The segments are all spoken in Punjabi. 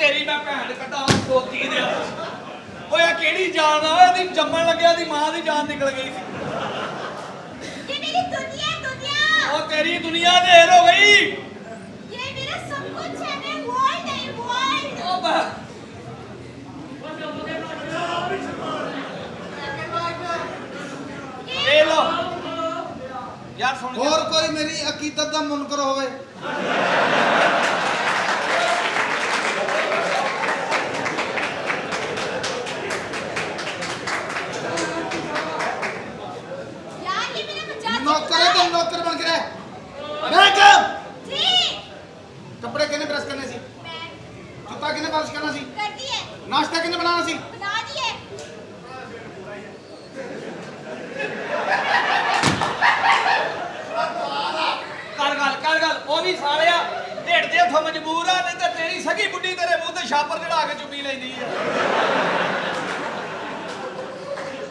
तेरी मैं भैन कटा पोती दे ओए केड़ी जान आ एदी जम्मन लग्या दी मां दी जान निकल गई सी ये मेरी दुनिया दुनिया ओ तेरी दुनिया देर हो गई ये मेरा सब कुछ है मैं वर्ल्ड है वर्ल्ड ओ बा ले लो यार सुन और कोई मेरी अकीदत दा मुनकर होवे यार ये मेरा मजाक नौकर है तो नौकर बन के रह मैं कब जी कपड़े किने प्रेस करने सी मैं जूता किने पॉलिश करना सी कर दी है नाश्ता किने बनाना सी बना दी है कर गल ओ भी सालिया ढेड दे हथों मजबूर आ नहीं ते तेरी सगी बुड्ढी तेरे मुंह ते छापर चढ़ा के चुपी लैंदी है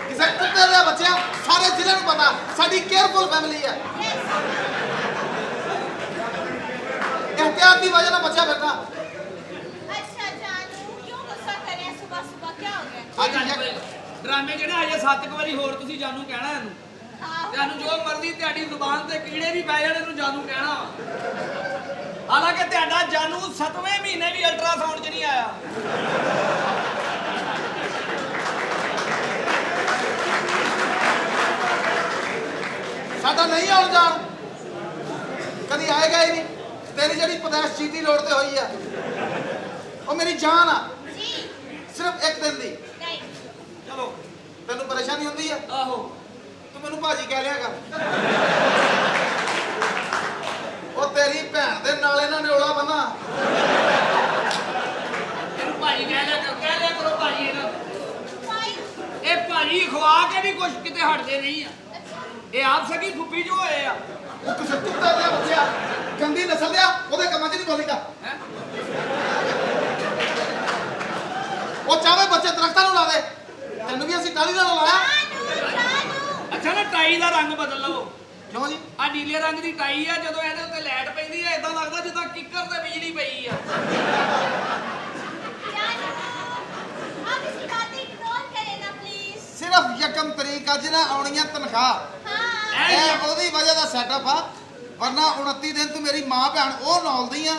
किसे कुत्ते दे बच्चे सारे जिले ਨੂੰ ਪਤਾ ਸਾਡੀ ਕੇਅਰਫੁਲ ਫੈਮਿਲੀ ਹੈ एहतियात की वजह ना बच्चा फिरना अच्छा जानू क्यों गुस्सा कर रहे हैं सुबह सुबह क्या हो गया ਅੱਜ ਡਰਾਮੇ ਜਿਹੜਾ ਅਜੇ 7 ਵਾਰੀ ਹੋਰ ਤੁਸੀਂ ਜਾਨੂ ਕਹਿਣਾ ਇਹਨੂੰ हाँ ਤੁਹਾਨੂੰ ਜੋ ਮਰਜ਼ੀ ਤੁਹਾਡੀ ਜ਼ੁਬਾਨ ਤੇ ਕੀੜੇ ਵੀ ਪੈ ਜਾਣ ਇਹਨੂੰ ਜਾਨੂ ਕਹਿਣਾ ਹਾਲਾਂਕਿ ਤੁਹਾਡਾ ਜਾਨੂ 7ਵੇਂ ਮਹੀਨੇ ਵੀ ਅਲਟਰਾਸਾਊਂਡ 'ਚ ਨਹੀਂ ਆਇਆ ਸਾਡਾ ਨਹੀਂ ਆਉਣ ਜਾਣ ਕਦੀ ਆਏਗਾ ਹੀ ਨਹੀਂ ਤੇਰੀ ਜਿਹੜੀ ਪਦਾਇਸ਼ ਚੀਟੀ ਲੋੜ ਤੇ ਹੋਈ ਆ ਉਹ ਮੇਰੀ ਜਾਨ ਆ जी ਸਿਰਫ ਇੱਕ ਦਿਨ ਦੀ नहीं ਚਲੋ ਤੈਨੂੰ ਪਰੇਸ਼ਾਨੀ ਹੁੰਦੀ ਆ ਆਹੋ ਤੂੰ ਮੈਨੂੰ ਭਾਜੀ ਕਹਿ ਲਿਆ ਕਰ ਉਹ ਤੇਰੀ ਭੈਣ ਦੇ ਨਾਲ ਇਹਨਾਂ ਨੇ ਔਲਾ ਬੰਨਾ ਇਹਨੂੰ ਭਾਜੀ ਕਹਿ ਲਿਆ ਕਰੋ ਭਾਜੀ ਇਹਨਾਂ ਨੂੰ। भाई ਇਹ ਭਾਜੀ ਖਵਾ ਕੇ ਵੀ ਕੁਝ ਕਿਤੇ ਹਟਦੇ ਨਹੀਂ ਆ ਇਹ ਆਪ ਸਕੀ ਫੁੱਫੀ ਜੋ ਹੋਏ ਆ ਉਹ ਕਿਸੇ ਕੁੱਤੇ ਦੇ ਬੱਚਿਆ ਗੰਦੀ ਨਸਲ ਦਿਆ ਉਹਦੇ ਕੰਮਾਂ 'ਚ ਨਹੀਂ ਬੋਲੀਦਾ ਹੈ ਉਹ ਚਾਹੇ ਬੱਚੇ ਦਰਖਤਾਂ ਨੂੰ ਲਾ ਦੇ ਤੈਨੂੰ ਵੀ ਅਸੀਂ ਟਾਲੀ ਨਾਲ ਲਾਇਆ जानू जानू ਅੱਛਾ ਨਾ ਟਾਈ ਦਾ ਰੰਗ ਬਦਲ ਲਵੋ ਕਿਉਂ ਜੀ ਆ ਨੀਲੇ ਰੰਗ ਦੀ ਟਾਈ ਆ ਜਦੋਂ ਇਹਦੇ ਉੱਤੇ ਲਾਈਟ ਪੈਂਦੀ ਆ ਇਦਾਂ ਲੱਗਦਾ ਜਿੱਦਾਂ ਕਿੱਕਰ ਤੇ ਬਿਜਲੀ ਪਈ ਆ जानू आप इसकी बातें इग्नोर करें ना प्लीज ਸਿਰਫ ਯਕਮ ਤਰੀਕ ਅੱਜ ਨਾ ਆਉਣੀਆਂ ਤਨਖਾਹ हाँ ਇਹ ਉਹਦੀ ਵਜ੍ਹਾ ਦਾ ਸੈਟਅਪ ਆ ਵਰਨਾ 29 ਦਿਨ ਤੂੰ ਮੇਰੀ ਮਾਂ ਭੈਣ ਉਹ ਨੌਲਦੀ ਆ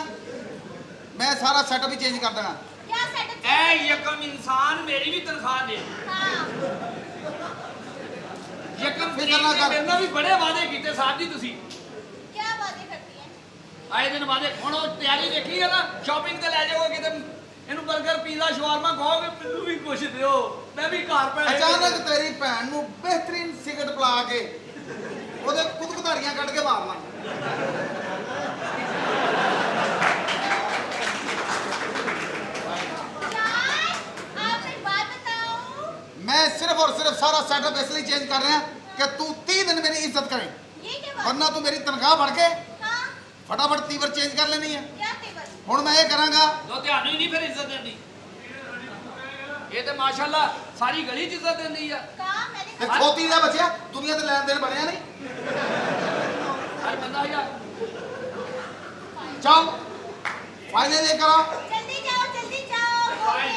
ਮੈਂ ਸਾਰਾ ਸੈਟਅਪ ਹੀ ਚੇਂਜ ਕਰ ਦੇਣਾ क्या सेटअप ਐ ਯਕਮ ਇਨਸਾਨ ਮੇਰੀ ਵੀ ਤਨਖਾਹ ਦੇ हाँ ਯਕਮ ਫਿਕਰ ਤਰੀਕ ਨਾ ਤੇ ਕਰ। ਮੇਰੇ ਨਾਲ ਵੀ ਬੜੇ ਵਾਅਦੇ ਕੀਤੇ ਸਾਹਿਬ ਜੀ ਤੁਸੀਂ क्या बातें करती हैं ਆਏ ਦਿਨ ਵਾਅਦੇ ਹੁਣ ਉਹ ਤਿਆਰੀ ਦੇਖੀ ਆ ਨਾ ਸ਼ਾਪਿੰਗ ਤੇ ਲੈ ਜਾਓਗੇ ਕਿਤੇ ਇਹਨੂੰ 버ਗਰ ਪੀਜ਼ਾ ਸ਼ਵਾਰਮਾ ਖਾਓਗੇ ਮੈਨੂੰ ਵੀ ਕੁਛ ਦਿਓ ਮੈਂ ਵੀ ਘਰ ਪੈਸੇ ਅਚਾਨਕ ਤੇਰੀ ਭੈਣ ਨੂੰ ਬਿਹਤਰੀਨ ਸਿਗਰਟ ਪਿਲਾ ਕੇ ਉਹਦੇ ਕੁਦਕਧਾੜੀਆਂ ਕੱਢ ਕੇ ਮਾਰਨਾ यार आप एक बात बताओ मैं सिर्फ और सिर्फ सारा सेटअप इसलिए चेंज कर रहे हैं कि तू 30 दिन मेरी इज्जत करे ये क्या बात वरना तू मेरी तनख्वाह बढ़ के हाँ फटाफट तीवर चेंज कर लेनी है क्या तेवर ਹੁਣ ਮੈਂ ਇਹ ਕਰਾਂਗਾ ਦੋ ਤੁਹਾਨੂੰ ਹੀ ਨਹੀਂ ਫਿਰ ਇੱਜ਼ਤ ਦਿੰਦੀ ਇਹ ਤੇ ਮਾਸ਼ਾਅੱਲਾ ਸਾਰੀ ਗਲੀ 'ਚ ਇੱਜ਼ਤ ਦਿੰਦੀ ਆ कहा मैंने ਤੇ कहा ਖੋਤੀ ਦਾ ਬੱਚਿਆ ਦੁਨੀਆ ਤੇ ਲੈਣ ਦੇਣ ਬਣਿਆ ਨਹੀਂ ਹਰ ਬੰਦਾ ਯਾਰ जाओ फाइलें लेकर आओ जल्दी जाओ ओके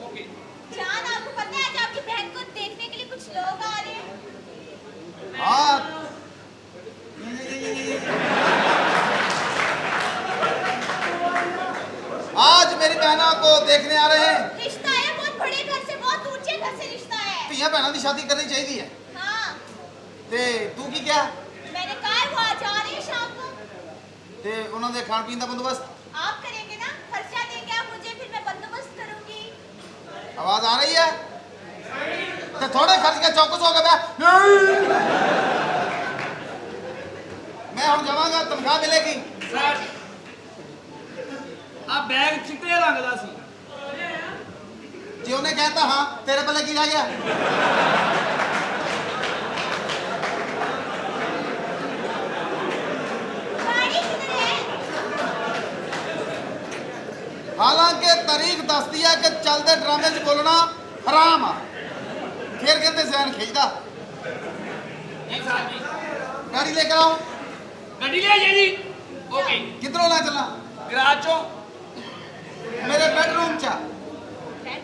ਓਕੇ जान आपको पता है आज आपकी बहन को देखने के लिए कुछ लोग आ रहे हैं हाँ आज मेरी बहना को देखने आ रहे हैं रिश्ता है बहुत बड़े घर से बहुत ऊंचे घर से रिश्ता है ਧੀਆਂ ਭੈਣਾਂ ਦੀ ਸ਼ਾਦੀ ਕਰਨੀ ਚਾਹੀਦੀ ਹੈ हाँ ਤੇ ਤੂੰ ਕੀ ਕਿਹਾ मैंने कहा है वो आज आ रहे हैं शाम को ਤੇ ਉਹਨਾਂ ਦੇ ਖਾਣ ਪੀਣ ਦਾ ਬੰਦੋਬਸਤ आप करेंगे ना खर्चा देंगे आप मुझे फिर मैं बंदोबस्त करूंगी आवाज आ रही है ਤੇ ਥੋੜੇ ਖਰਚ ਕੇ ਚੌਕਸ ਹੋ ਗਿਆ ਮੈਂ ਹੁਣ ਜਾਵਾਂਗਾ ਤਨਖਾਹ ਮਿਲੇਗੀ ਸਰ ਆ ਬੈਗ ਚਿੱਟੇ ਰੰਗ ਦਾ ਸੀ ਜੇ ਉਹਨੇ ਕਹਿਤਾ ਹਾਂ ਤੇਰੇ ਪੱਲੇ ਕੀ ਰਹਿ ਗਿਆ गाड़ी किधर है ਹਾਲਾਂਕਿ ਤਾਰੀਖ ਦੱਸਦੀ ਹੈ ਕਿ ਚੱਲਦੇ ਡਰਾਮੇ 'ਚ ਬੋਲਣਾ ਹਰਾਮ ਆ ਫਿਰ ਕਹਿੰਦੇ ਜ਼ਹਿਨ ਖਿੱਚਦਾ ਜੀ ਸਾਹਿਬ ਜੀ गाड़ी लेकर आओ ਗੱਡੀ ਲੈ ਜੀ ਓਕੇ किधरों ला चलना ਗਰਾਜ ਚੋਂ ਮੇਰੇ ਬੈਡਰੂਮ 'ਚ ਆ।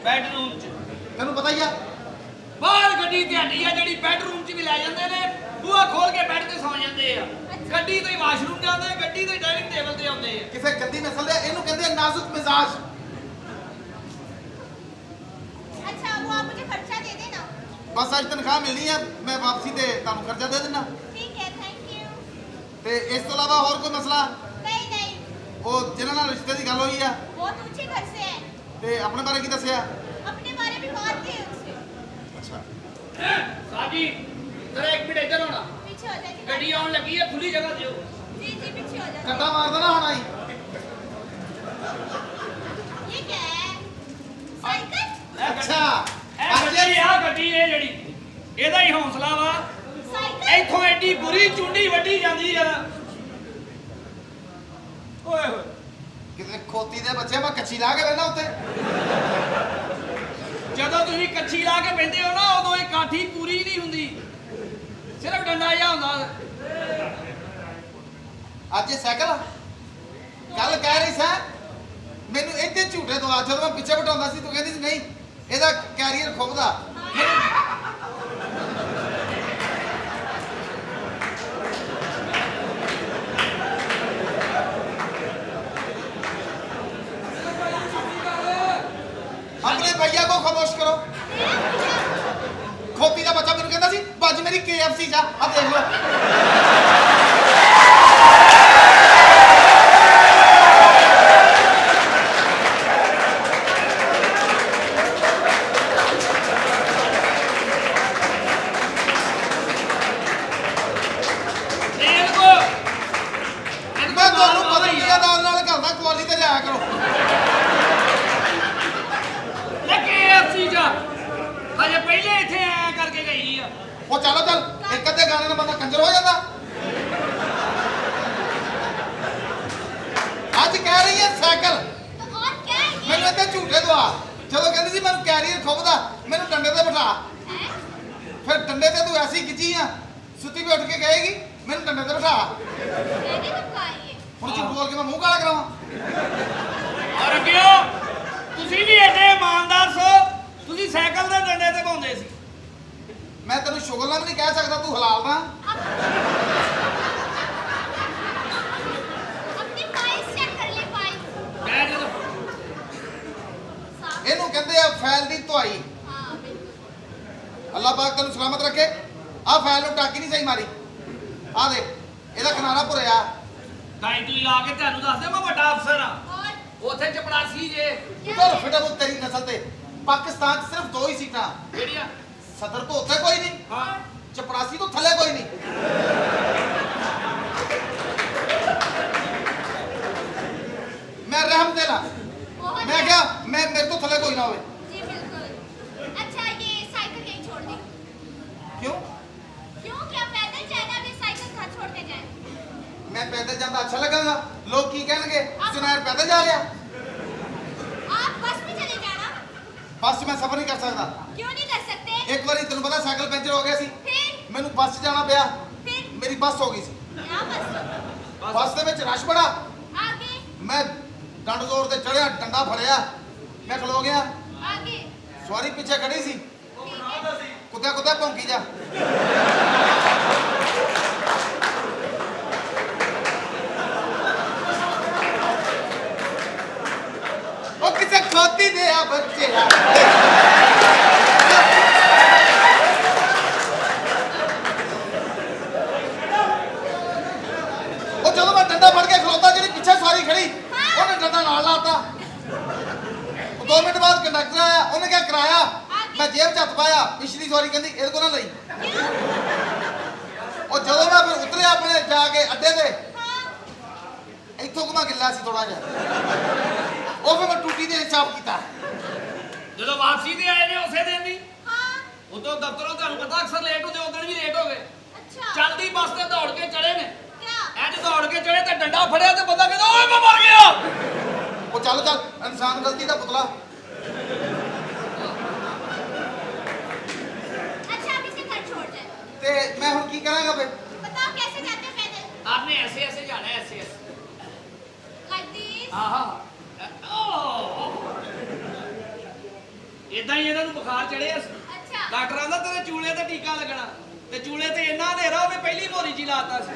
ਬੈਡਰੂਮ 'ਚ ਤੈਨੂੰ ਪਤਾ ਹੀ ਆ। ਬਾਹਰ ਗੱਡੀ ਤੁਹਾਡੀ ਆ ਜਿਹੜੀ ਬੈਡਰੂਮ 'ਚ ਵੀ ਲੈ ਜਾਂਦੇ ਨੇ, ਬੂਹਾ ਖੋਲ ਕੇ ਬੈੱਡ ਤੇ ਸੌ ਜਾਂਦੇ ਆ। ਗੱਡੀ ਤੋਂ ਹੀ ਵਾਸ਼ਰੂਮ ਜਾਂਦੇ, ਗੱਡੀ ਤੋਂ ਹੀ ਡਾਈਨਿੰਗ ਟੇਬਲ ਤੇ ਆਉਂਦੇ ਆ। ਕਿਸੇ ਗੰਦੀ ਨਸਲ ਦੇ ਇਹਨੂੰ ਕਹਿੰਦੇ ਆ ਨਾਜ਼ੁਕ ਮਿਜ਼ਾਜ। अच्छा वो आप मुझे खर्चा दे देना। ਬਸ ਅੱਜ ਤਨਖਾਹ ਮਿਲਣੀ ਆ, ਮੈਂ ਵਾਪਸੀ ਤੇ ਤੁਹਾਨੂੰ ਖਰਚਾ ਦੇ ਦੇਣਾ। ठीक है, थैंक यू। ਤੇ ਇਸ ਤੋਂ ਇਲਾਵਾ ਹੋਰ ਕੋਈ ਮਸਲਾ? नहीं नहीं, ਉਹ ਜਿਹਨਾਂ ਨਾਲ ਰਿਸ਼ਤੇ ਦੀ ਗੱਲ ਹੋਈ ਆ बहुत ऊंचे घर से है। ਤੇ ਆਪਣੇ ਬਾਰੇ ਕੀ ਦੱਸਿਆ? अपने बारे में बात की है उससे। ਅੱਛਾ ਸਾਜੀ ਜਰਾ ਇੱਕ ਮਿੰਟ ਇੱਧਰ ਹੋਣਾ, पीछे हो जाइए। ਗੱਡੀ आउन लगी है, खुली जगह दियो। जी जी पीछे हो जाइए। ਕੱਟਾ ਮਾਰਦਾ ਨਾ ਹੋਣਾ ਹੀ। ये क्या है? साइकिल? ਅੱਛਾ ਇਹ ਗੱਡੀ ਆ, ਗੱਡੀ ਇਹ ਜਿਹੜੀ ਇਹਦਾ ਹੀ ਹੌਸਲਾ ਵਾ। साइकिल? ਇੱਥੋਂ ਐਡੀ ਬੁਰੀ ਚੁੰਡੀ ਵੱਢੀ ਜਾਂਦੀ ਆ। ਓਏ ਹੋਏ, ਕਿਤੇ ਖੋਤੀ ਦੇ ਬੱਚੇ ਮੈਂ ਕੱਚੀ ਲਾ ਕੇ ਬੈਠਾ ਉੱਤੇ। ਜਦੋਂ ਤੁਸੀਂ ਕੱਚੀ ਲਾ ਕੇ ਬਹਿੰਦੇ ਹੋ ਨਾ, ਉਦੋਂ ਇਹ ਕਾਠੀ ਪੂਰੀ ਨਹੀਂ ਹੁੰਦੀ, ਸਿਰਫ ਡੰਡਾ ਜਿਹਾ ਹੁੰਦਾ। ਅੱਜ ਇਹ ਸਾਈਕਲ ਕੱਲ ਕਹਿ ਰਹੀ ਸਾਂ ਮੈਨੂੰ ਇੱਥੇ ਝੂਠੇ ਦਵਾ, ਜਦੋਂ ਮੈਂ ਪਿੱਛੇ ਬਿਠਾਉਂਦਾ ਸੀ ਤੂੰ ਕਹਿੰਦੀ ਸੀ ਨਹੀਂ ਇਹਦਾ ਕੈਰੀਅਰ ਖੁੱਬਦਾ। ਆਪਣੇ ਭਈਆ ਕੋ ਖਾਮੋਸ਼ ਕਰੋ। ਖੋਤੀ ਦਾ ਬੱਚਾ ਮੈਨੂੰ ਕਹਿੰਦਾ ਸੀ ਬਾਜੀ ਮੇਰੀ KFC ਜਾ ਆ ਦੇਖ ਲਓ। ਮੈਂ ਤੁਹਾਨੂੰ ਬਦਲੀਆਂ ਨਾਲ ਕਰਦਾ ਕੁਆਲੀ ਤੇ ਜਾਇਆ ਕਰੋ। ਹਜੇ ਪਹਿਲੇ ਇੱਥੇ ਆਇਆ ਕਰਕੇ ਗਈ ਆ। ਉਹ ਚਲੋ ਚੱਲ ਇੱਕ ਅੱਧੇ ਗਾਣੇ ਨਾਲ ਬੰਦਾ ਕੰਜਰ ਹੋ ਜਾਂਦਾ। ਅੱਜ ਕਹਿ ਰਹੀ ਹੈ ਸਾਈਕਲ, तो और क्या है ये? ਮੈਨੂੰ ਇੱਥੇ ਝੂਠੇ ਦਵਾ। ਜਦੋਂ ਕਹਿੰਦੀ ਸੀ ਮੈਨੂੰ ਕੈਰੀਅਰ ਖੁੱਬਦਾ, ਮੈਨੂੰ ਡੰਡੇ ਤੇ ਬਿਠਾ। हैं? ਫਿਰ ਡੰਡੇ ਤੇ ਤੂੰ ਐਸੀ ਗਿੱਜੀ ਆ, ਸੁੱਤੀ ਵੀ ਉੱਠ ਕੇ ਕਹੇਗੀ ਮੈਨੂੰ ਡੰਡੇ ਤੇ ਬਿਠਾ। मैंने कब कहा ये? ਹੁਣ ਝੂਠ ਬੋਲ ਕੇ ਮੈਂ ਮੂੰਹ ਕਾਲਾ ਕਰਾਵਾਂ? ਔਰ ਅੱਗਿਓ ਤੁਸੀਂ ਵੀ ਐਡੇ ਇਮਾਨਦਾਰ ਸੋ, ਤੁਸੀਂ ਸਾਈਕਲ ਦੇ ਡੰਡੇ ਤੇ ਪਾਉਂਦੇ ਸੀ। ਮੈਂ ਤੈਨੂੰ ਸ਼ੁਗਲ ਨਾਲ ਵੀ ਨਹੀਂ ਕਹਿ ਸਕਦਾ ਤੂੰ ਹਲਾਲ ਨਾ। अपनी फाइल्स चेक कर ले, फाइल्स। ਮੈਂ ਜਦੋਂ साफ। ਇਹਨੂੰ ਕਹਿੰਦੇ ਆ ਫਾਈਲ ਦੀ ਧੁਆਈ। हाँ बिल्कुल। ਅੱਲਾਹ ਪਾਕ ਤੈਨੂੰ ਸਲਾਮਤ ਰੱਖੇ। ਆਹ ਫਾਈਲ ਨੂੰ ਟਾਕੀ ਨਹੀਂ ਸਹੀ ਮਾਰੀ। ਆਹ ਦੇਖ ਇਹਦਾ ਕਿਨਾਰਾ ਭੁਰਿਆ। ਟਾਈਟਲ ਲਾ ਕੇ ਤੁਹਾਨੂੰ ਦੱਸਦੇ ਮੈਂ ਵੱਡਾ ਅਫਸਰ ਆ। और ਉੱਥੇ ਚਪੜਾਸੀ ਜੇ ਉਧਰ ਫਿਟਰ ਤੇਰੀ ਨਸਲ ਤੇ ਪਾਕਿਸਤਾਨ 'ਚ ਸਿਰਫ 2 ਹੀ ਸੀਟਾਂ। ਜਿਹੜੀਆਂ ਸਦਰ ਤੋਂ ਉੱਥੇ ਕੋਈ ਨਹੀਂ, ਹਾਂ ਚਪੜਾਸੀ ਤੋਂ ਥੱਲੇ ਕੋਈ ਨਹੀਂ। ਮੈਂ ਰਹਿਮ ਦੇਣਾ, बहुत ਮੈਂ ਕਿਹਾ ਮੈਂ ਮੇਰੇ ਤੋਂ ਥੱਲੇ ਕੋਈ ਨਾ ਹੋਵੇ। जी बिल्कुल। अच्छा ये साइकिल यहीं छोड़ दी। ਕਿਉਂ? क्यों? क्या पैदल जाना भी साइकिल कहाँ छोड़ के जाए? ਮੈਂ ਪੈਦਲ ਜਾਂਦਾ ਅੱਛਾ ਲੱਗਾਗਾ? ਲੋਕ ਕੀ ਕਹਿਣਗੇ ਸੁਨੈਰ ਪੈਦਲ ਜਾ ਰਿਹਾ। आप बस में चले जाना। ਬੱਸ 'ਚ ਮੈਂ ਸਫ਼ਰ ਨਹੀਂ ਕਰ ਸਕਦਾ। क्यों नहीं कर सकते? ਇੱਕ ਵਾਰੀ ਤੈਨੂੰ ਪਤਾ ਸਾਈਕਲ ਪੈਂਚਰ ਹੋ ਗਿਆ ਸੀ, फिर ਮੈਨੂੰ ਬੱਸ 'ਚ ਜਾਣਾ ਪਿਆ। फिर ਮੇਰੀ ਬੱਸ ਹੋ ਗਈ ਸੀ। यहाँ बस ਬੱਸ ਦੇ ਵਿੱਚ ਰਸ਼ ਬੜਾ। आगे ਮੈਂ ਡੰਡ ਜ਼ੋਰ ਤੇ ਚੜਿਆ, ਡੰਡਾ ਫੜਿਆ, ਮੈਂ ਖਲੋ ਗਿਆ। आगे। ਸਵਾਰੀ ਪਿੱਛੇ ਖੜੀ ਸੀ, ठीक है। ਕੁੱਦਿਆ ਕੁੱਦਿਆ ਭੌਂਕੀ ਜਾ। ਉਹ ਕਿਸੇ ਖੋਤੀ ਦੇ ਆ ਬੱਚੇ ਆ। ਉਹ ਜਦੋਂ ਮੈਂ ਡੰਡਾ ਫੜ ਕੇ ਖਲੋਤਾ, ਜਿਹੜੀ ਪਿੱਛੇ ਸਵਾਰੀ ਖੜੀ ਉਹਨੇ ਡੰਡਾ ਨਾਲ ਲਾਤਾ। ਉਹ 2 ਮਿੰਟ ਬਾਅਦ ਕੰਡਕਟਰ ਆਇਆ, ਉਹਨੇ ਕਿਹਾ ਕਿਰਾਇਆ। ਮੈਂ ਜੇਬ 'ਚ ਹੱਥ ਪਾਇਆ, ਪਿਛਲੀ ਸਵਾਰੀ ਕਹਿੰਦੀ ਇਹਦੇ ਕੋਲ ਨਾ ਲਈ। ਉਹ ਜਦੋਂ ਮੈਂ ਫਿਰ ਉਤਰਿਆ ਆਪਣੇ ਜਾ ਕੇ ਅੱਡੇ ਤੇ, ਇੱਥੋਂ ਘੁਮਾ ਗਿੱਲਾ ਸੀ ਥੋੜਾ ਜਿਹਾ, ਉਹ ਫਿਰ ਮੈਂ ਟੂਟੀ ਦੇ ਹਿਸਾਬ ਕੀਤਾ। ਜਦੋਂ ਵਾਪਸੀ ਤੇ ਆਏ ਨੇ ਉਸੇ ਦਿਨ ਨਹੀਂ, हाँ। ਉਦੋਂ ਦਫ਼ਤਰੋਂ ਤੁਹਾਨੂੰ ਪਤਾ ਅਕਸਰ ਲੇਟ ਹੁੰਦੇ, ਉਦੋਂ ਵੀ ਲੇਟ ਹੋ ਗਏ। अच्छा। ਚੱਲਦੀ ਬੱਸ ਤੇ ਦੌੜ ਕੇ ਚੜੇ ਨੇ। क्या? ਅੱਜ ਦੌੜ ਕੇ ਚੜੇ ਤੇ ਡੰਡਾ ਫੜਿਆ ਤੇ ਬੰਦਾ ਕਹਿੰਦਾ ਓਏ ਮੈਂ ਮਰ ਗਿਆ। ਉਹ ਚੱਲ ਚੱਲ, ਇਨਸਾਨ ਗਲਤੀ ਦਾ ਪੁਤਲਾ। अच्छा आप इसे घर छोड़ जाए। ਤੇ ਮੈਂ ਹੁਣ ਕੀ ਕਰਾਂਗਾ ਫਿਰ? बताओ कैसे जाते हैं पैदल? आपने ऐसे ऐसे जाना है, ऐसे ऐसे। Like this? हाँ हाँ ਇਦਾਂ ਹੀ ਇਹਨਾਂ ਨੂੰ ਬੁਖਾਰ ਚੜਿਆ ਸੀ। अच्छा ਡਾਕਟਰ ਆਂਦਾ ਤੇਰੇ ਚੂਲੇ ਤੇ ਟੀਕਾ ਲੱਗਣਾ ਤੇ ਚੂਲੇ ਤੇ ਇੰਨਾ ਹਨੇਰਾ ਉਹਨੇ ਪਹਿਲੀ ਮੋਰੀ 'ਚ ਹੀ ਲਾਤਾ ਸੀ।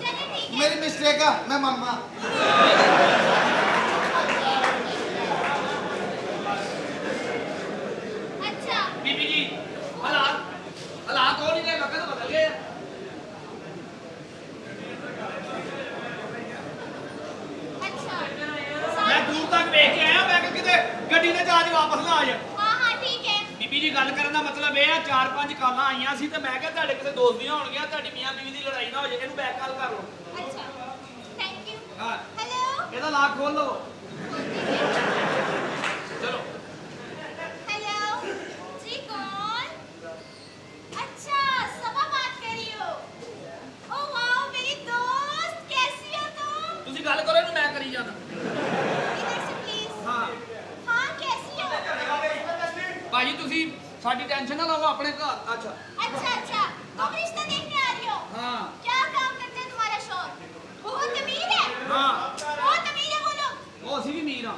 चलिए ठीक है ਮੇਰੀ ਮਿਸਟੇਕ ਆ ਮੈਂ ਮੰਨਦਾ अच्छा ਬੀਬੀ ਜੀ ਹਾਲਾਤ ਹੋ ਨਹੀਂ ਰਹੇ ਲੋਕਾਂ ਤੋਂ ਬਦਲ ਗਏ ਆ। अच्छा ਮੈਂ ਦੂਰ ਤੱਕ ਵੇਖ ਕੇ ਆਇਆ ਮੈਂ ਕਿ ਕਿਤੇ ਗੱਡੀ ਨੇ ਜਾ ਕੇ ਵਾਪਸ ਨਾ ਆ ਜਾ। हाँ हाँ ठीक है ਬੀਬੀ ਜੀ ਗੱਲ ਕਰਨ ਦਾ ਮਤਲਬ ਇਹ ਆ 4-5 ਕਾਲਾਂ ਆਈਆਂ ਸੀ ਤੇ ਮੈਂ ਕਿਹਾ ਤੁਹਾਡੇ ਕਿਤੇ ਦੋਸਤੀਆਂ ਹੋਣਗੀਆਂ ਤੁਹਾਡੀ ਮੀਆਂ ਬੀਵੀ ਦੀ ਲੜਾਈ ਨਾ ਹੋ ਜਾਏ ਇਹਨੂੰ ਬੈਕ ਕਾਲ ਕਰ ਲਓ। अच्छा थैंक यू ਹਾਂ हेलो ਇਹਦਾ ਲਾਕ ਖੋਲ ਲਓ ਚਲੋ। हेलो जी कौन अच्छा सबा बात कर रही हो ओ वाओ मेरी दोस्त कैसी हो तुम ਤੁਸੀਂ ਗੱਲ ਕਰੋ ਇਹਨੂੰ ਮੈਂ ਕਰੀ ਜਾਣਾ। इधर से प्लीज ਹਾਂ हाँ कैसी हो ਭਾਜੀ ਤੁਸੀਂ ਸਾਡੀ ਟੈਨਸ਼ਨ ਨਾ ਲਓ ਆਪਣੇ ਘਰ। ਅੱਛਾ अच्छा तुम रिश्ता देखने आ रही हो ਹਾਂ क्या काम करते हैं तुम्हारा शौहर बहुत अमीर है ਹਾਂ बहुत अमीर है वो लोग ਉਹ ਅਸੀਂ ਵੀ ਅਮੀਰ ਹਾਂ।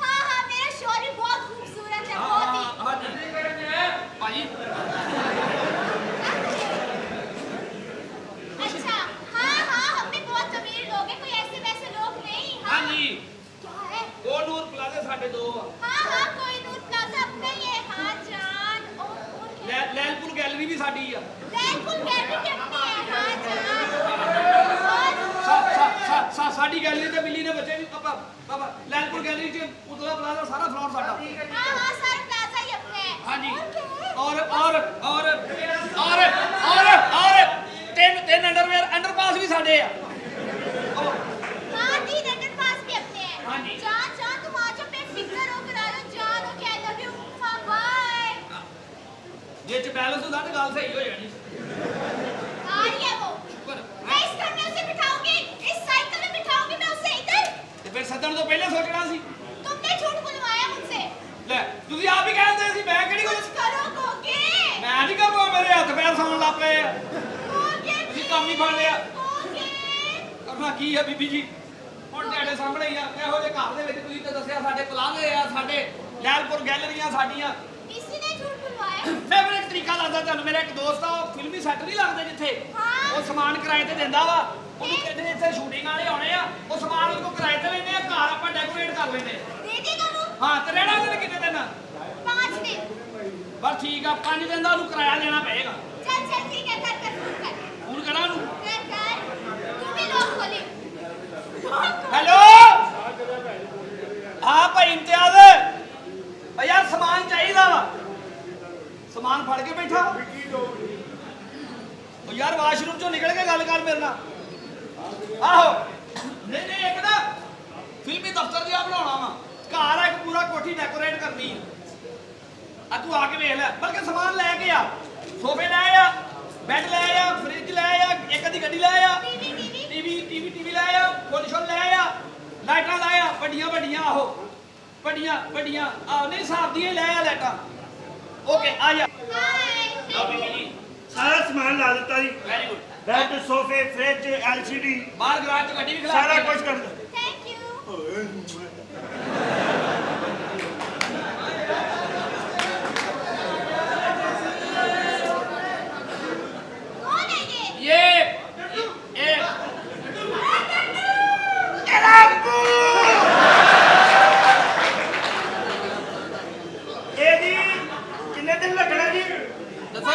हाँ मेरा शौहर भी बहुत खूबसूरत है बहुत ही ਹਾਂਜੀ ਭਾਜੀ अच्छा हाँ हम भी बहुत अमीर लोग हैं कोई ऐसे वैसे लोग नहीं हाँ ਹਾਂਜੀ क्या है ਉਹ ਨੂਰ ਪਲਾਜ਼ੇ ਸਾਡੇ ਦੋ ਆ। हाँ कोई नूर प्लाजा अपना ही है हाँ जान और ਲੈਲਪੁਰ ਗੈਲਰੀ ਵੀ ਸਾਡੀ ਆ। लैंडफुल गैलरी भी अपनी है हाँ जान और ਸਾਡੀ ਗੈਲਰੀ ਤੇ ਬਿੱਲੀ ਨੇ ਬੱਚੇ ਵੀ ਪਾਪਾ ਲੈਲਪੁਰ ਗੈਲਰੀ ਚ ਉਤਲਾ ਪਲਾਜ਼ਾ ਸਾਰਾ ਫਲੋਰ ਸਾਡਾ। हाँ सारा प्लाजा ही अपने है ਹਾਂਜੀ और क्या है? ਔਰ ਤਿੰਨ ਅੰਡਰਪਾਸ ਵੀ ਸਾਡੇ ਆ। हाँ 3 अंडरपास भी अपने हैं हाँ जी। जान तुम आ जाओ बेफिक्र हो करा लो जान हो क्या लव यू बाय ਜੇ ਚ ਬੈਲੈਂਸ ਹੁੰਦਾ ਤਾਂ ਗੱਲ ਸਹੀ ਹੋ ਜਾਣੀ। आ रही है वो ਸ਼ੁਕਰ मैं इस घर में उसे बिठाऊंगी इस साइकिल में बिठाऊंगी मैं उसे इधर ਤੇ ਫਿਰ ਸੱਦਣ ਤੋਂ ਪਹਿਲਾਂ ਸੋਚਣਾ ਸੀ। तुमने झूठ बुलवाया मुझसे ਲੈ ਤੁਸੀਂ ਆਪ ਹੀ ਕਹਿੰਦੇ ਸੀ ਮੈਂ ਕਿਹੜੀ कुछ करो कोके ਮੈਂ ਨਹੀਂ ਕਰਵਾ ਮੇਰੇ ਹੱਥ ਪੈਰ ਸੌਣ ਲੱਗ ਪਏ ਆ। कोके ਤੁਸੀਂ ਕੰਮ ਹੀ ਫੜ ਲਿਆ। कोके ਕਰਨਾ ਕੀ ਆ ਬੀਬੀ ਜੀ ਹੁਣ ਤੁਹਾਡੇ ਸਾਹਮਣੇ ਹੀ ਆ ਇਹੋ ਜਿਹੇ ਘਰ ਦੇ ਵਿੱਚ ਤੁਸੀਂ ਤਾਂ ਦੱਸਿਆ ਸਾਡੇ ਪਲਾਜ਼ੇ ਆ ਸਾਡੇ ਲੈਲਪੁਰ ਗੈਲਰੀਆਂ ਸਾਡੀਆਂ। किसी ने झूठ बुलवाया ਮੈਂ ਫਿਰ ਇੱਕ ਤਰੀਕਾ ਦੱਸਦਾ ਤੁਹਾਨੂੰ ਮੇਰਾ ਇੱਕ ਦੋਸਤ ਆ ਉਹ ਫਿਲਮੀ ਸੈੱਟ ਨਹੀਂ ਲੱਗਦੇ ਜਿੱਥੇ ਹਾਂ। ਉਹ ਸਮਾਨ ਕਿਰਾਏ ਤੇ ਦਿੰਦਾ ਵਾ ਉਹਨੂੰ ਕਹਿੰਦੇ ਇੱਥੇ ਸ਼ੂਟਿੰਗ ਵਾਲੇ ਆਉਣੇ ਆ ਉਹ ਸਮਾਨ ਉਹਦੇ ਕੋਲ ਕਿਰਾਏ ਤੇ ਲੈਂਦੇ ਆ ਘਰ ਆਪਾਂ ਡੈਕੋਰੇਟ ਕਰ ਲੈਂਦੇ ਆ। दे देगा वो ਹਾਂ ਤੇ ਰਹਿਣਾ ਉਹਨੇ ਕਿੰਨੇ ਦਿਨ 5 दिन ਬਸ ਠੀਕ ਆ 5 ਦਿਨ ਦਾ ਉਹਨੂੰ ਕਿਰਾਇਆ ਦੇਣਾ ਪਏਗਾ। चल चल ठीक है कर फोन कर ਹੁਣ ਕਰਾਂ ਉਹਨੂੰ कर तू भी लोग खोले ਹੈਲੋ ਹਾਂ ਭਾਈ ਇਮਤਿਆਜ਼ ਭਾਈ ਯਾਰ ਸਮਾਨ ਚਾਹੀਦਾ ਵਾ ਸਮਾਨ ਫੜ ਕੇ ਬੈਠਾ ਉਹ ਯਾਰ ਵਾਸ਼ਰੂਮ ਚੋਂ ਨਿਕਲ ਕੇ ਗੱਲ ਕਰ ਮੇਰੇ ਨਾਲ। ਆਹੋ ਨਹੀਂ ਇੱਕ ਨਾ ਫਿਲਮੀ ਦਫ਼ਤਰ ਜਿਹਾ ਬਣਾਉਣਾ ਵਾ ਘਰ ਆ ਇੱਕ ਪੂਰਾ ਕੋਠੀ ਡੈਕੋਰੇਟ ਕਰਨੀ ਆ ਤੂੰ ਆ ਕੇ ਵੇਖ ਲੈ ਬਲਕਿ ਸਮਾਨ ਲੈ ਕੇ ਆ ਸੋਫੇ ਲੈ ਆ ਬੈੱਡ ਲੈ ਆ ਫ੍ਰਿਜ ਲੈ ਆ ਇੱਕ ਅੱਧੀ ਗੱਡੀ ਲੈ ਆ ਟੀਵੀ ਲੈ ਆ ਫੁੱਲ ਸ਼ੁੱਲ ਲੈ ਆ ਲਾਈਟਾਂ ਲੈ ਆ ਵੱਡੀਆਂ ਆਹੋ ਵੱਡੀਆਂ ਆਹੋ ਨਹੀਂ ਹਿਸਾਬ ਦੀਆਂ ਹੀ ਲੈ ਆ ਲਾਈਟਾਂ। ਓਕੇ ਆ ਜਾ हाय ਲਓ ਬੀਬੀ ਜੀ ਸਾਰਾ ਸਮਾਨ ਲਾ ਦਿੱਤਾ ਜੀ ਵੈਰੀ ਗੁੱਡ ਬੈੱਡ ਸੋਫੇ ਫ੍ਰਿਜ ਐਲਸੀਡੀ ਬਾਹਰ ਗਰਾਜ ਚ ਗੱਡੀ ਵੀ ਖੜਾ ਸਾਰਾ ਕੁਝ ਕਰ ਦਿੱਤਾ थैंक यू ਓਏ कौन है ये ये ਇਹ ਜੀ ਕਿੰਨੇ ਦਿਨ ਲੱਗਣਾ ਜੀ ਦੱਸੋ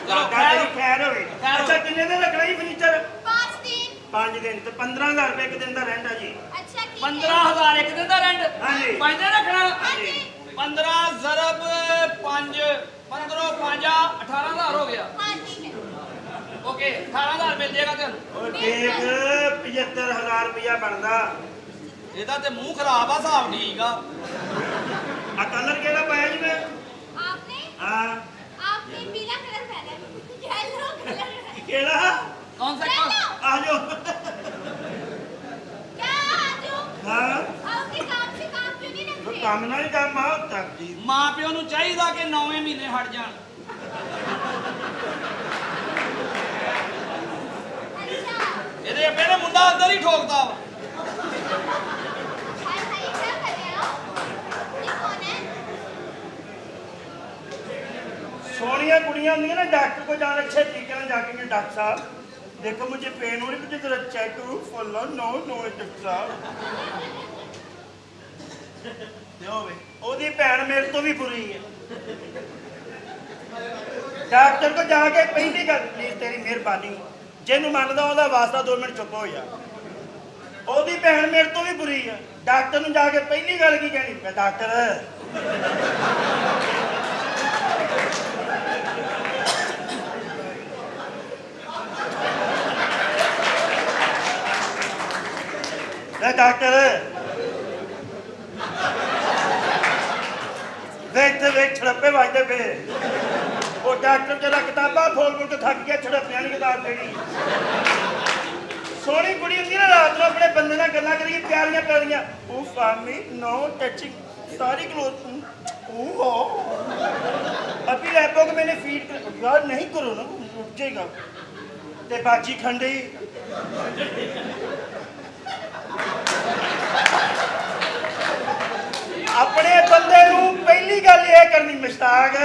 ਚਲੋ ਕਾਕਾ ਤੇਰੀ ਖੈਰ ਹੋਵੇ ਖੈਰ ਅੱਛਾ ਕਿੰਨੇ ਦਿਨ ਲੱਗਣਾ ਜੀ ਫਰਨੀਚਰ 5 दिन 5 ਦਿਨ ਤੇ 15000 ਰੁਪਏ ਇੱਕ ਦਿਨ ਦਾ ਰੈਂਟ ਆ ਜੀ अच्छा ठीक 15000 ਇੱਕ ਦਿਨ ਦਾ ਰੈਂਟ ਹਾਂਜੀ। 5 ਦਿਨ ਰੱਖਣਾ हाँ जी 15 ਜ਼ਰਬ 5 15 5 18000 ਹੋ ਗਿਆ हाँ ठीक है ਓਕੇ 18000 ਮਿਲ ਜਾਏਗਾ ਤੁਹਾਨੂੰ। ਉਹ ਦੇਖ 75000 ਰੁਪਇਆ ਬਣਦਾ ਇਹਦਾ ਤੇ ਮੂੰਹ ਖਰਾਬ ਆ ਹਿਸਾਬ ਠੀਕ ਆ। ਆ ਕਲਰ ਕਿਹੜਾ ਪਾਇਆ ਜੀ ਮੈਂ आपने ਹਾਂ आपने पीला कलर पहना है येलो कलर है ਕਿਹੜਾ ਕੌਣ ਸਾ येलो ਆ ਜਾਓ क्या जो ਹਾਂ आपके काम से काम क्यों नहीं रख रहे ਕੰਮ ਨਾਲ ਹੀ ਕੰਮ ਆ ਤੱਕ ਜੀ ਮਾਂ ਪਿਓ ਨੂੰ ਚਾਹੀਦਾ ਕਿ 9ਵੇਂ ਮਹੀਨੇ ਹਟ ਜਾਣ। अच्छा ਇਹਦੇ ਅੱਬੇ ਨੇ ਮੁੰਡਾ ਅੰਦਰ ਹੀ ਠੋਕਦਾ ਵਾ। हाय हाय क्या कर रहे हो ये कौन है सोनिया कुड़ियां होंगी ना डॉक्टर को जाना अच्छे तरीके से जाके डॉक्टर साहब देखो मुझे पेन हो रही मुझे जरा चेक करो फॉलो नो नो डॉक्टर साहब ओदी भैन मेरे तो भी बुरी है डॉक्टर को जाके पहली गल प्लीज तेरी मेहरबानी जिन्हों मनदा ओदा वास्ता 2 मिनट चुप हो जा ओदी भैन मेरे तो भी बुरी है डॉक्टर नूं जाके पहली गल की कहनी मैं डॉक्टर डॉक्टर वे छड़प्पे बजते पे वो डॉक्टर जरा किताबा खोल खोल के थक गया छड़प्पिया की किताब देनी सोहनी कुड़ी होंगी ना रात को अपने बंदे नाल गल्लां करिए प्यारियां प्यारियां ओ फामी नो टचिंग सारी क्लोज ओ अभी लैपटॉप मैंने फीड यार नहीं करो ना उठ जाएगा ते बाजी खंडी अपने बंदे नूं पहली गल ये करनी मुश्ताक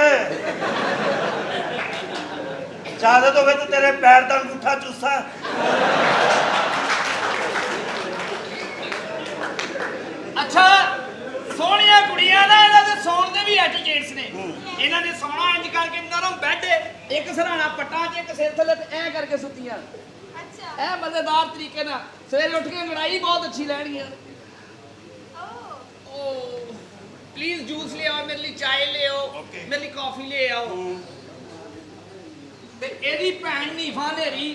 ज्यादा तो फिर तेरे पैर का अंगूठा चूसा ਅੱਛਾ ਸੋਹਣੀਆਂ ਕੁੜੀਆਂ ਦਾ ਇਹਨਾਂ ਦੇ ਸੌਣ ਦੇ ਵੀ ਐਟੀਟਿਊਡਸ ਨੇ। ਇਹਨਾਂ ਨੇ ਸੌਣਾ ਇੰਜ ਕਰਕੇ ਨਰਮ ਬੈੱਡ ਇੱਕ ਸਰਾਣਾ ਪੱਟਾਂ 'ਚ ਇੱਕ ਸਿਰ ਥੱਲੇ ਤੇ ਐ ਕਰਕੇ ਸੁੱਤੀਆਂ अच्छा ਐ ਮਜ਼ੇਦਾਰ ਤਰੀਕੇ ਨਾਲ ਸਵੇਰੇ ਉੱਠ ਕੇ ਲੜਾਈ ਬਹੁਤ ਅੱਛੀ ਲੈਣਗੀਆਂ। ओह ਓ ਪਲੀਜ਼ ਜੂਸ ਲੈ ਆਓ ਮੇਰੇ ਲਈ ਚਾय ਲੈ ਆਓ Okay. ਮੇਰੇ ਲਈ ਕਾਫੀ ਲੈ ਆਓ ਤੇ ਇਹਦੀ ਭੈਣ ਨੀਫਾ ਨੇਰੀ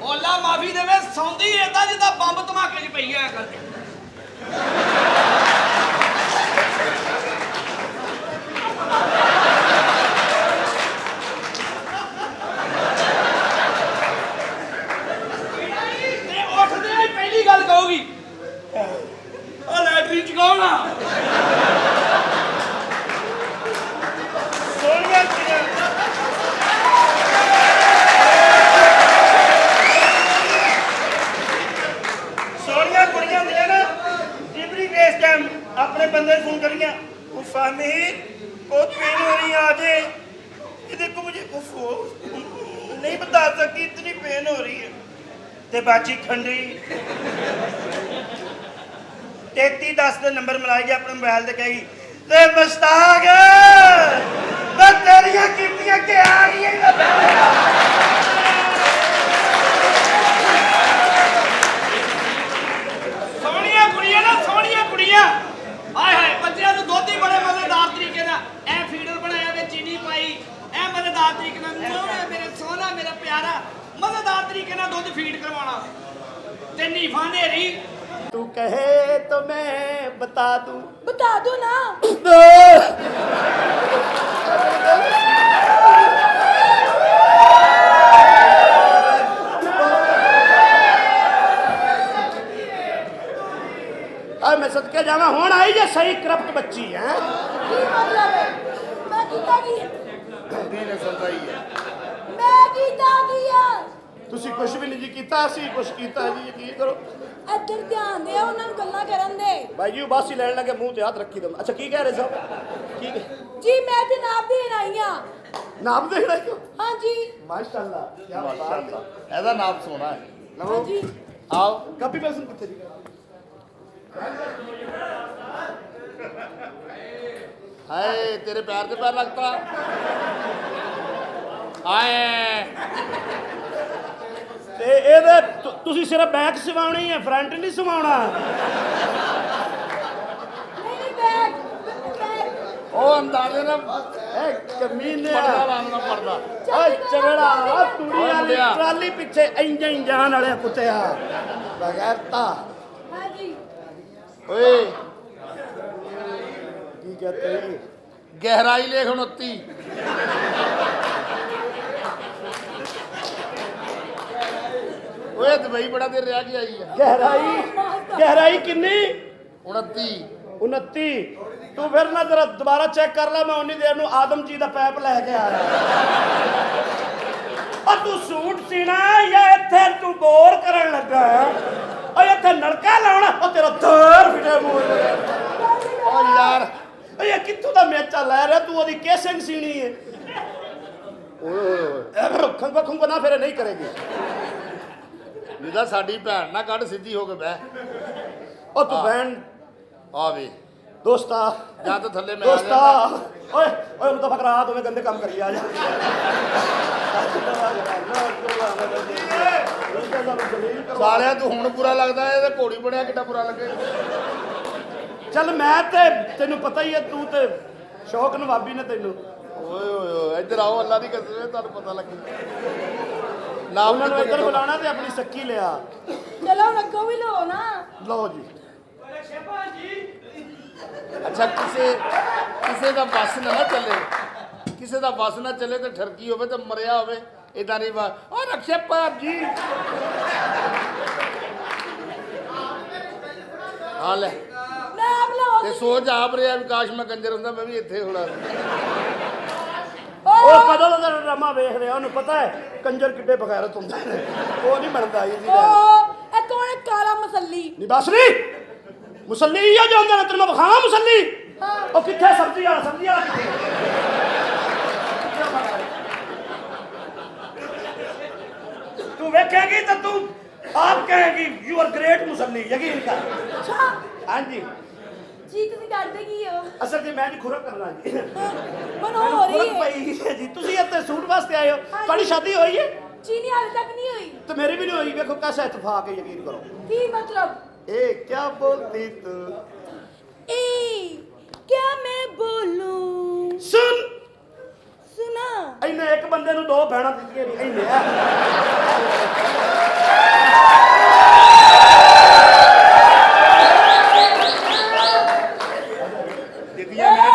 ਓਲਾ ਮਾਫੀ ਦੇਵੇ ਸੌਂਦੀ ਏਦਾਂ ਜਿੱਦਾਂ ਬੰਬ ਧਮਾਕੇ 'ਚ ਪਈ ਆ ਕਰਕੇ ਤੇ ਉੱਠਦੇ ਹੀ ਪਹਿਲੀ ਗੱਲ ਕਹੂਗੀ ਉਹ ਲੈਟਰੀ ਚ ਕੌਣ ਆ सोनिया कुड़ियां सोनिया कुड़ियां होंदियां ना डिबरी वेस टाइम अपने बंदे फोन करियां वो फामी बहुत पेन हो रही है आज ये देखो मुझे उफ नहीं बता सकती इतनी पेन हो रही है ते बाजी खंडी 3310 ਦੇ ਨੰਬਰ ਮਿਲਾਏਗੀ ਆਪਣੇ ਮੋਬਾਈਲ ਤੇ ਕਹੇਗੀ ਤੇ ਮੁਸ਼ਤਾਕ ਮੈਂ ਤੇਰੀਆਂ ਕੀਤੀਆਂ ਕਿ ਆ ਗਈਆਂ ਸੋਹਣੀਆਂ ਕੁੜੀਆਂ ਨਾ ਸੋਹਣੀਆਂ ਕੁੜੀਆਂ ਹਾਏ ਹਾਏ ਬੱਚਿਆਂ ਨੂੰ ਦੁੱਧ ਹੀ ਬੜੇ ਮਜ਼ੇਦਾਰ ਤਰੀਕੇ ਨਾਲ ਐ ਫੀਡਰ ਬਣਾਇਆ ਵਿੱਚ ਚੀਨੀ ਪਾਈ ਐ ਮਜ਼ੇਦਾਰ ਤਰੀਕੇ ਨਾਲ ਮੋਹਣਾ ਮੇਰੇ ਸੋਹਣਾ ਮੇਰਾ ਪਿਆਰਾ ਮਜ਼ੇਦਾਰ ਤਰੀਕੇ ਨਾਲ ਦੁੱਧ ਫੀਡ ਕਰਵਾਉਣਾ ਤੇ ਨੀਫਾ ਨੇਰੀ तू कहे तो मैं बता दूं बता दो ना मैं सदके जावा हुण आई जे सही करप्ट बच्ची है की मतलब है मैं कीता की तेरे सदाई है मैं कीता की ਤੁਸੀਂ ਕੁਝ ਵੀ ਨਹੀਂ ਜੀ ਕੀਤਾ ਅਸੀਂ ਕੁਝ ਕੀਤਾ ਜੀ ਯਕੀਨ ਕਰੋ ਇੱਧਰ ਧਿਆਨ ਦੇ ਉਹਨਾਂ ਨੂੰ ਗੱਲਾਂ ਕਰਨ ਦੇ ਭਾਈ ਜੀ ਉਬਾਸੀ ਲੈਣ ਲੱਗੇ ਮੂੰਹ ਤੇ ਹੱਥ ਰੱਖੀ ਦਮ ਅੱਛਾ ਕੀ ਕਹਿ ਰਹੇ ਸਭ ਕੀ ਜੀ ਮੈਂ ਜਨਾਬ ਦੇਣ ਆਈ ਆ ਨਾਮ ਦੇਖਣਾ ਕਿਉਂ ਹਾਂ ਜੀ ਮਾਸ਼ਾਅੱਲਾ ਕੀ ਬਾਤ ਹੈ ਇਹਦਾ ਨਾਮ ਸੋਹਣਾ ਹੈ ਲਵੋ ਹਾਂ ਜੀ ਆਓ ਕਾਪੀ ਪੈਸਨ ਕਿੱਥੇ ਜੀ ਹਾਏ ਤੇਰੇ ਪੈਰ ਤੇ ਪੈਰ ਰੱਖਤਾ ਹਾਏ ਤੇ ਇਹਦੇ ਤੁਸੀਂ ਸਿਰਫ ਬੈਕ ਸਿਵਾਉਣੀ ਹੈ ਫਰੰਟ ਨਹੀਂ ਸਿਵਾਉਣਾ ਨਹੀਂ ਬੈਗ ਉਹ ਅੰਦਾਜ਼ੇ ਨਾਲ ਇਹ ਕਮੀਨੇ ਪੜਦਾ ਆਰਾਮ ਨਾਲ ਪੜਦਾ ਓਏ ਚਗੜਾ ਆ ਤੂੜੀ ਵਾਲੀ ਮੁੰਡਿਆ। ਟਰਾਲੀ ਪਿੱਛੇ ਇੰਜਾਂ ਜਾਣ ਵਾਲਿਆ ਕੁੱਤਿਆ ਬਗੈਰਤਾ ਹਾਂ ਜੀ ਓਏ ਕੀ ਕਹਤੇ ਗਹਿਰਾਈ ਲਿਖ 29 ਓ ਓਏ ਦੁਬਈ ਬੜਾ ਦੇਰ ਰਹਿ ਕੇ ਆਈ ਆ। ਗਹਿਰਾਈ ਕਿੰਨੀ? 29 29। ਤੂੰ ਫਿਰ ਨਾ ਜਰਾ ਦੁਬਾਰਾ ਚੈੱਕ ਕਰ ਲੈ, ਮੈਂ ਉਨੀ ਦੇਰ ਨੂੰ ਆਦਮ ਜੀ ਦਾ ਪੈਪ ਲੈ ਕੇ ਆਇਆ। ਆ ਤੂੰ ਸੂਟ ਸੀਣਾ ਜਾਂ ਇੱਥੇ ਤੂੰ ਬੋਰ ਕਰਨ ਲੱਗਾ ਹੈ? ਓਏ ਇੱਥੇ ਨਲਕਾ ਲਾਉਣਾ, ਉਹ ਤੇਰਾ ਦਰ ਫਿਟੇ ਮੂੰਹ। ਓ ਯਾਰ ਓਏ ਕਿੱਥੋਂ ਦਾ ਮੇਚਾ ਲੈ ਰਿਹਾ ਤੂੰ? ਉਹਦੀ ਕੇਸਿੰਗ ਸੀਣੀ ਹੈ। ਓਏ ਖੰਗੋ ਖੰਗੋ ਨਾ ਫਿਰ ਨਹੀਂ ਕਰੇਗੀ। ਜਿਹਦਾ ਸਾਡੀ ਭੈਣ ਨਾ ਕੱਢ ਸਿੱਧੀ ਹੋ ਕੇ ਬਹਿ। ਉਹ ਤੂੰ ਭੈਣ ਆ ਵੇ ਦੋਸਤਾ ਜਾਂ ਤਾਂ ਥੱਲੇ ਮੈਂ ਆ ਦੋਸਤਾ ਜਾਂਦਾ। ਓਏ ਓਏ ਉਹਨੂੰ ਤਾਂ ਫਕਰਾ ਦੋਵੇਂ ਗੰਦੇ ਕੰਮ ਕਰੀ ਆ ਜਾ। ਸਾਲਿਆ ਤੂੰ ਹੁਣ ਬੁਰਾ ਲੱਗਦਾ ਇਹਦੇ ਘੋੜੀ ਬਣਿਆ ਕਿੱਡਾ ਬੁਰਾ ਲੱਗੇ। ਚੱਲ ਮੈਂ ਤੇ ਤੈਨੂੰ ਪਤਾ ਹੀ ਹੈ, ਤੂੰ ਤੇ ਸ਼ੌਕ ਨਵਾਬੀ ਨੇ ਤੈਨੂੰ। ਓਏ ਓਏ ਓਏ ਇੱਧਰ ਆਓ, ਅੱਲਾ ਦੀ ਕਸਮ ਹੈ ਤੁਹਾਨੂੰ ਪਤਾ ਲੱਗੇ। ਨਾ ਉਹਨਾਂ ਨੂੰ ਇੱਧਰ ਬੁਲਾਉਣਾ ਤੇ ਆਪਣੀ ਸੱਕੀ ਲਿਆ। ਚਲੋ ਰੱਖੋ ਵੀ ਲੋ ਨਾ। ਲਓ ਜੀ। ਅੱਛਾ ਕਿਸੇ ਦਾ ਬੱਸ ਨਾ ਚੱਲੇ, ਕਿਸੇ ਦਾ ਬੱਸ ਨਾ ਚੱਲੇ ਤੇ ਠਰਕੀ ਹੋਵੇ ਤੇ ਮਰਿਆ ਹੋਵੇ ਇਦਾਂ ਨਹੀਂ ਵਾ ਓ ਰਕਸ਼ੇ ਭਾਬ ਜੀ ਆ ਲੈ ਨਾਮ ਲਓ। ਤੇ ਸੋਚ ਆਪ ਰਿਹਾ ਵਿਕਾਸ਼ ਮੈਂ ਕੰਜਰ ਹੁੰਦਾ ਮੈਂ ਵੀ ਇੱਥੇ ਹੋਣਾ। ਉਹ ਕਦੋਂ ਦਾ ਡਰਾਮਾ ਵੇਖ ਰਿਹਾ, ਉਹਨੂੰ ਪਤਾ ਹੈ ਕੰਜਰ ਕਿੱਡੇ ਬਗੈਰਤ ਹੁੰਦੇ ਨੇ। ਉਹ ਨਹੀਂ ਬਣਦਾ ਜੀ ਇਹ ਕੌਣ ਹੈ? ਕਾਲਾ ਮਸੱਲੀ। ਨਹੀਂ ਬਸ ਨਹੀਂ ਮੁਸੱਲੀ ਹੀ ਜੋ ਹੁੰਦਾ ਨਾ, ਤੈਨੂੰ ਮੈਂ ਵਿਖਾਵਾਂ ਮੁਸੱਲੀ। ਉਹ ਕਿੱਥੇ ਸਬਜ਼ੀ ਵਾਲਾ ਕਿੱਥੇ? ਤੂੰ ਵੇਖੇਗੀ ਤਾਂ ਤੂੰ ਆਪ ਕਹੇਗੀ ਯੂ ਆਰ ਗ੍ਰੇਟ ਮੁਸੱਲੀ। ਯਕੀਨ ਕਰ। ਅੱਛਾ ਹਾਂਜੀ ਜੀ, ਤੁਸੀਂ ਕਰਦੇ ਕੀ ਹੋ? ਅਸਲ ਜੀ ਮੈਂ ਜੀ ਖੁਰਕ ਕਰਨਾ ਜੀ। ਮਨ ਹੋ ਰਹੀ ਖੁਰਕ ਹੈ ਪਈ ਹੈ ਜੀ। ਤੁਸੀਂ ਇੱਥੇ ਸੂਟ ਵਾਸਤੇ ਆਏ ਹੋ? ਤੁਹਾਡੀ ਸ਼ਾਦੀ ਹੋਈ ਹੈ? ਚੀਨੀ ਹਾਲੇ ਤੱਕ ਨਹੀਂ ਹੋਈ। ਤੇ ਮੇਰੀ ਵੀ ਨਹੀਂ ਹੋਈ। ਵੇਖੋ कैसा इत्तेफाक है, यकीन करो। ਕੀ ਮਤਲਬ? ए क्या बोलती तू? क्या मैं बोलूं? सुन सुना? ਇਹਨੇ ਇੱਕ ਬੰਦੇ ਨੂੰ ਦੋ ਭੈਣਾਂ ਦਿੱਤੀਆਂ ਨਹੀਂ ਇਹਨੇ। ਦਿੱਤੀਆਂ ਮੈਂ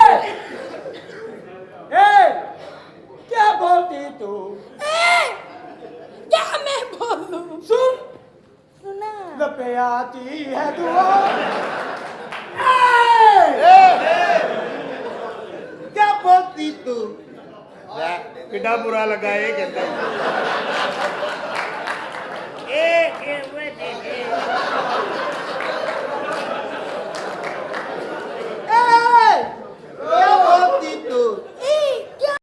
क्या बोलती तू? क्या मैं बोलूं? सुन सुना? लपे आती है दुआ। क्या बोलती तू? ਲੈ ਕਿੱਡਾ ਬੁਰਾ ਲੱਗਾ ਇਹ ਕਹਿੰਦਾ। ए